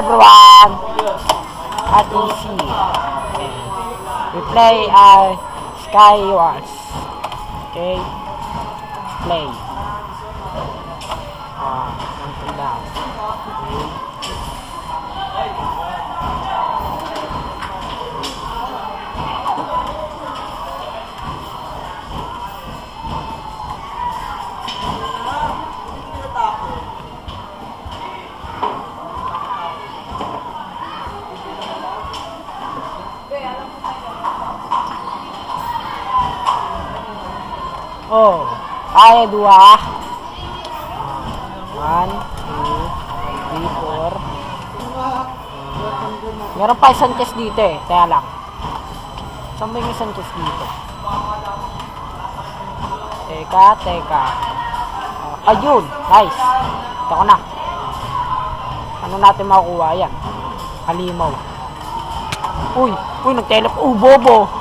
everyone! At easy. We play Skywars. Okay? Play. Until down. Okay. Oh, kaya 2. 1, 2, 3, 4. Meron pa isang chest dito eh. Kaya lang. Saan ba yung isang chest dito? Teka. Ayun! Nice! Ito ko na. Ano natin makukuha? Yan. Halimaw. Uy! Nag-teleport. Bobo!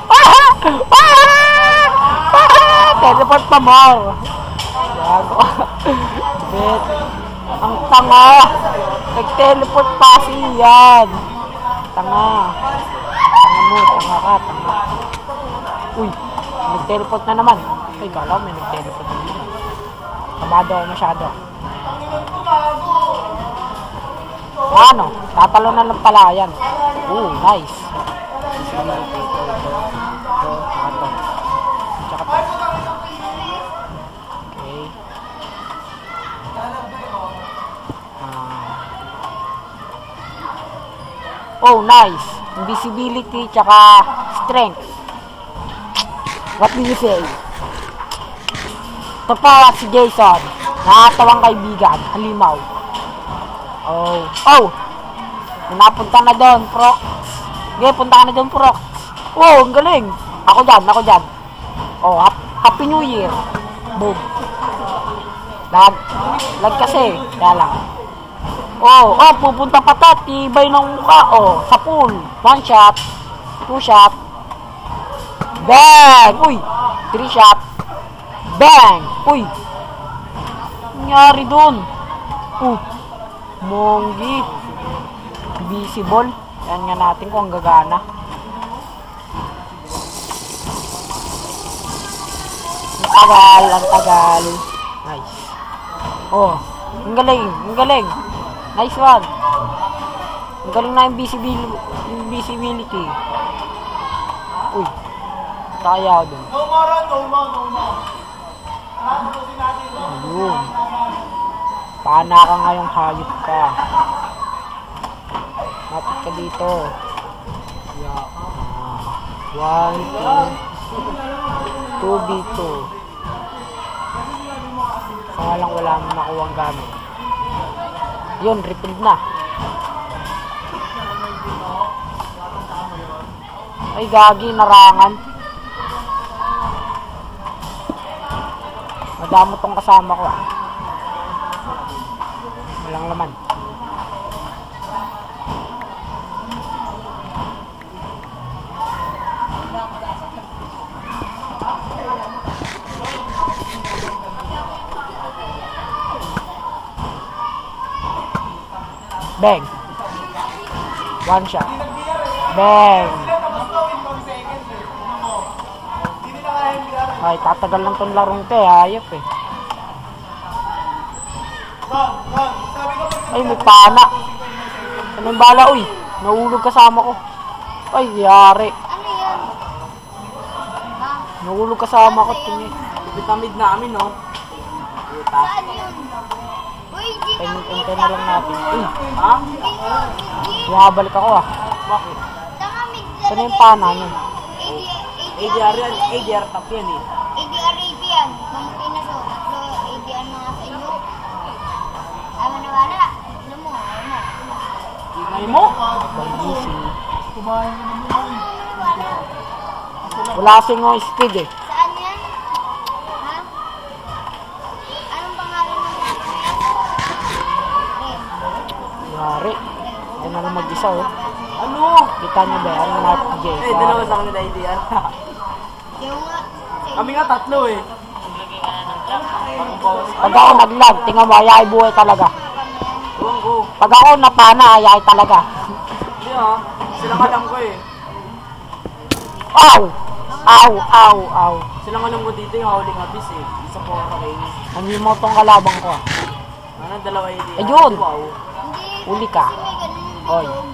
Teleport pa more. Gago. Bet. Ang tanga. Nag-teleport pa siyan. Tanga. Tanga ka. Uy. Nag-teleport na naman. Ay, kala may nag-teleport na naman. Kabado ako masyado. Ano? Tatalo na lang pala yan. Nice. Oh, nice. Invisibility, tsaka strength. What do you say? Ito pa si Jason. Nakatawang kaibigan. Halimaw. Oh! Napunta na doon, Prox. Okay, punta ka na doon, Prox. Oh, ang galing. Ako dyan. Oh, Happy New Year. Boom. Lag kasi. Kaya lang. Oh, pupunta pa to. Tibay ng mukha. Oh, sa pool. 1 shot. 2 shot. Bang! Uy! 3 shot. Bang! Uy! Nangyari dun? Monggi. Visible. Yan nga natin kung gagana. Ang tagal. Nice. Oh, ang galing. Nice one. Ang galing na invisibility. Uy. Kaya dun. Ayun. Paana ka ngayong hayop ka. Mapit ka dito. 1, 2, 2v2. Kaya lang wala mo nakuha ang gamit. Yun, refill na. Ay, gagi, narangan. Madamo tong kasama ko. Walang laman. Bang! 1 shot. Bang! Ay, tatagal lang tong larong te. Ayop eh. Ay, may pana. Ano yung bala? Uy, nahulog kasama ko. Ay, yari. Nahulog kasama ko. Vitamid namin, no? Saan yun? Hintay na lang natin. Uy, Ha? bumabalik ako ah. Bakit? Saan yung pana niya? ADR yan. ADR top yan eh. ADR yan. Mamuti na so. Tatlo ADR na nga sa inyo. Wala. Ano mo? Ingay mo? Easy. Wala kasing yung speed eh. Saan yan? Ha? Anong pangalan ng Yari. Ito na lang mag-isa oh. Ano? Kita niyo ba? Ano na PJ? Dalawa sa akin na ADR. Yung nga. Kami nga tatlo eh. Pag ako nag-lag, tingnan mo, ayaw buhay talaga. Ewan ko. Pag ako napana, ayay talaga. Hindi ah. Silang alam ko eh. Ow! Ow! Ow! Ow! Silang alam ko dito yung howling abyss eh. Isa po ako kayo. Hindi mo tong kalabang ko. Ano, dalawa idea. Ayun! Wow. Hindi. Uli ka. Kasi may ganun yung Hoy. bilog.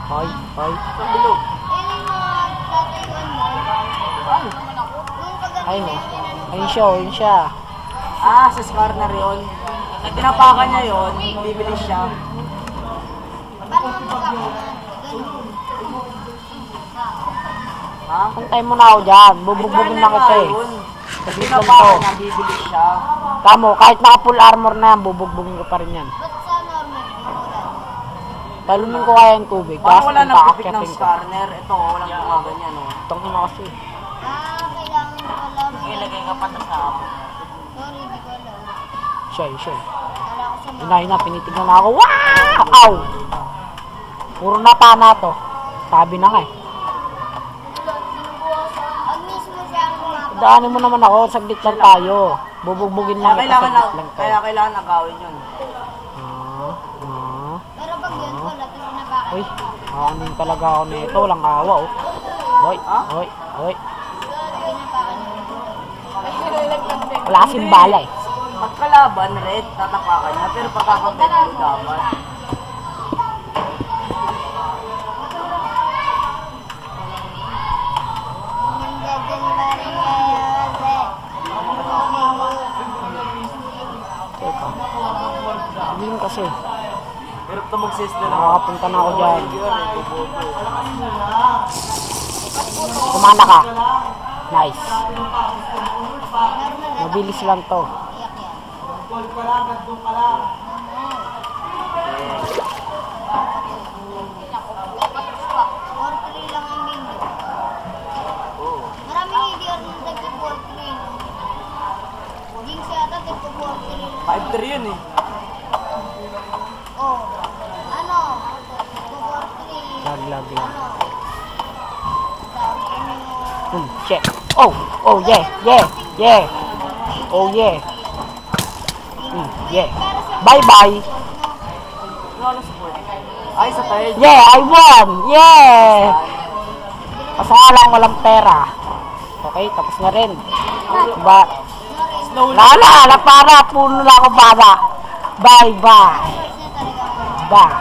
Hoy! Hoy! Ang bilog. Ayun yung mga tatayuan mo. Yung pag Ayun ganun o. yung tinanong Ayun siya, ayun siya. Ah, sa Skarner yun. Pag tinapakan niya yun, bibilis siya. Paano mo magkakaroon? Ganun. Ha? Puntay mo na ako dyan. Bubugbugin na kita eh. Pag Saglit lang tinapakan to. niya, bibilis siya. Kamo, kahit naka full armor na yan, bubugbugin ko pa rin yan. Ba't sa normal? Wala. Talunin ko kaya yung tubig. Parang Tapos wala nang pipik ng paakyatin ko. Skarner. Ito, walang gumaganyan oh. Itong ina kasi. Kailangan pala. Ilagay ka pa sa sabo. Sorry, di ko alam. Siya, siya. Kala ko sa mga. Inay na, pinitignan na ako. Wow! Ow! Puro na pana to. Sabi na nga eh. Ang mismo siya ang lumapit. Daanin mo naman ako, saglit lang tayo. Bubugbugin lang Kaya kita, kailangan, saglit lang tayo. kaya kailangan agawin yun. Pero pag yun wala, tapos nabakan. Uy, aanin talaga ako nito, walang awa oh. Hoy, Ha? hoy, hoy. Pinapakan yun. Wala kasing bala eh. Pag kalaban, red, tatapakan niya. Pero pagkakapit mo dapat. Yung gagan ba rin kaya? Teka. Hindi kasi. Pero ito mag-sister na. Nakakapunta na ako dyan. Kumana ka. Nice. Mabilis lang to. Portrait lang ang game. Maraming idiot na tagpo-portrait. Jinx yata tagpo-portrait. 5-3 yun eh. Oh. Ano? Tagpo-portrait. Lag lang. Sabi ko nyo. Check. Oh, oh yeah, yeah, yeah. Oh yeah. Yeah. Bye bye. Ano support? Ay, sa third. Yeah, I won. Yeah. Kasi nga lang walang pera. Okay, tapos na rin. Ba? Slowly. Lala, para puno na ako para. Bye bye. First na talaga. Bye.